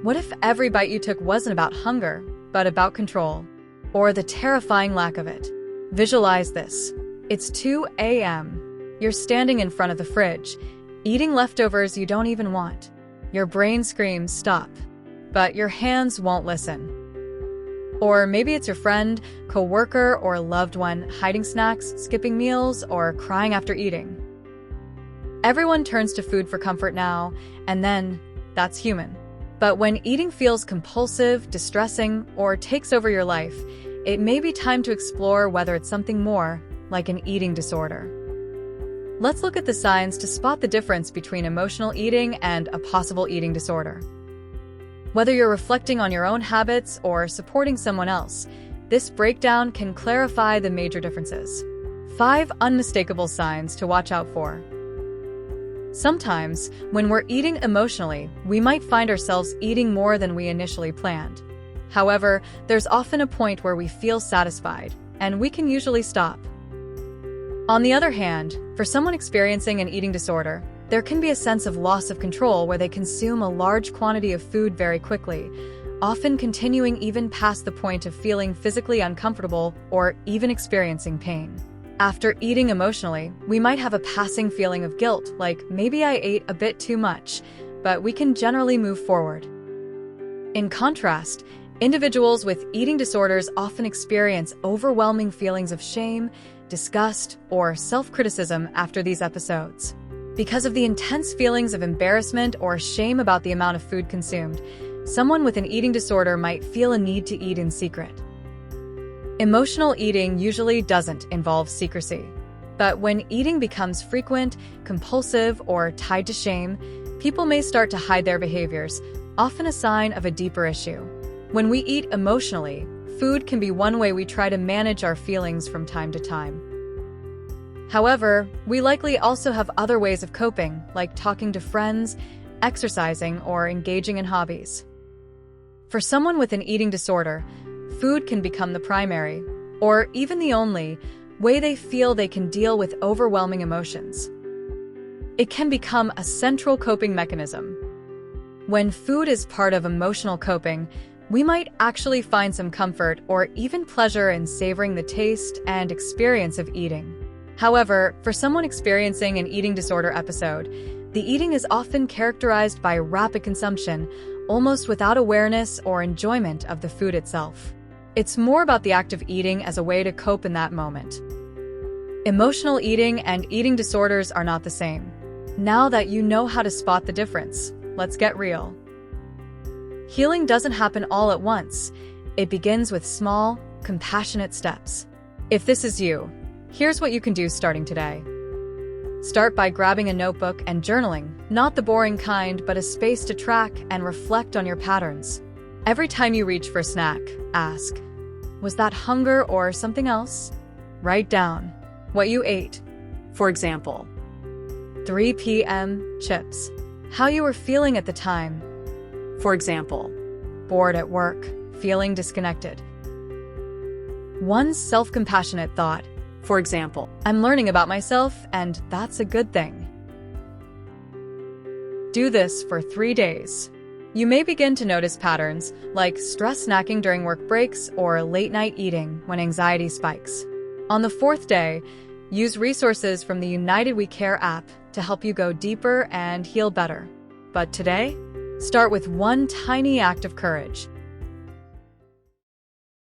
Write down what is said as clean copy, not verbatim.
What if every bite you took wasn't about hunger, but about control? Or the terrifying lack of it? Visualize this. It's 2 a.m. You're standing in front of the fridge, eating leftovers you don't even want. Your brain screams, "Stop," but your hands won't listen. Or maybe it's your friend, coworker, or loved one hiding snacks, skipping meals, or crying after eating. Everyone turns to food for comfort now, and then that's human. But when eating feels compulsive, distressing, or takes over your life, it may be time to explore whether it's something more, like an eating disorder. Let's look at the signs to spot the difference between emotional eating and a possible eating disorder. Whether you're reflecting on your own habits or supporting someone else, this breakdown can clarify the major differences. 5 unmistakable signs to watch out for. Sometimes, when we're eating emotionally, we might find ourselves eating more than we initially planned. However, there's often a point where we feel satisfied, and we can usually stop. On the other hand, for someone experiencing an eating disorder, there can be a sense of loss of control where they consume a large quantity of food very quickly, often continuing even past the point of feeling physically uncomfortable or even experiencing pain. After eating emotionally, we might have a passing feeling of guilt, like maybe I ate a bit too much, but we can generally move forward. In contrast, individuals with eating disorders often experience overwhelming feelings of shame, disgust, or self-criticism after these episodes. Because of the intense feelings of embarrassment or shame about the amount of food consumed, someone with an eating disorder might feel a need to eat in secret. Emotional eating usually doesn't involve secrecy. But when eating becomes frequent, compulsive, or tied to shame, people may start to hide their behaviors, often a sign of a deeper issue. When we eat emotionally, food can be one way we try to manage our feelings from time to time. However, we likely also have other ways of coping, like talking to friends, exercising, or engaging in hobbies. For someone with an eating disorder, food can become the primary, or even the only, way they feel they can deal with overwhelming emotions. It can become a central coping mechanism. When food is part of emotional coping, we might actually find some comfort or even pleasure in savoring the taste and experience of eating. However, for someone experiencing an eating disorder episode, the eating is often characterized by rapid consumption, almost without awareness or enjoyment of the food itself. It's more about the act of eating as a way to cope in that moment. Emotional eating and eating disorders are not the same. Now that you know how to spot the difference, let's get real. Healing doesn't happen all at once. It begins with small, compassionate steps. If this is you, here's what you can do starting today. Start by grabbing a notebook and journaling, not the boring kind, but a space to track and reflect on your patterns. Every time you reach for a snack, ask, was that hunger or something else? Write down what you ate. For example, 3 p.m. chips. How you were feeling at the time. For example, bored at work, feeling disconnected. One self-compassionate thought. For example, I'm learning about myself, and that's a good thing. Do this for 3 days. You may begin to notice patterns like stress snacking during work breaks or late-night eating when anxiety spikes. On the 4th day, use resources from the United We Care app to help you go deeper and heal better. But today, start with one tiny act of courage.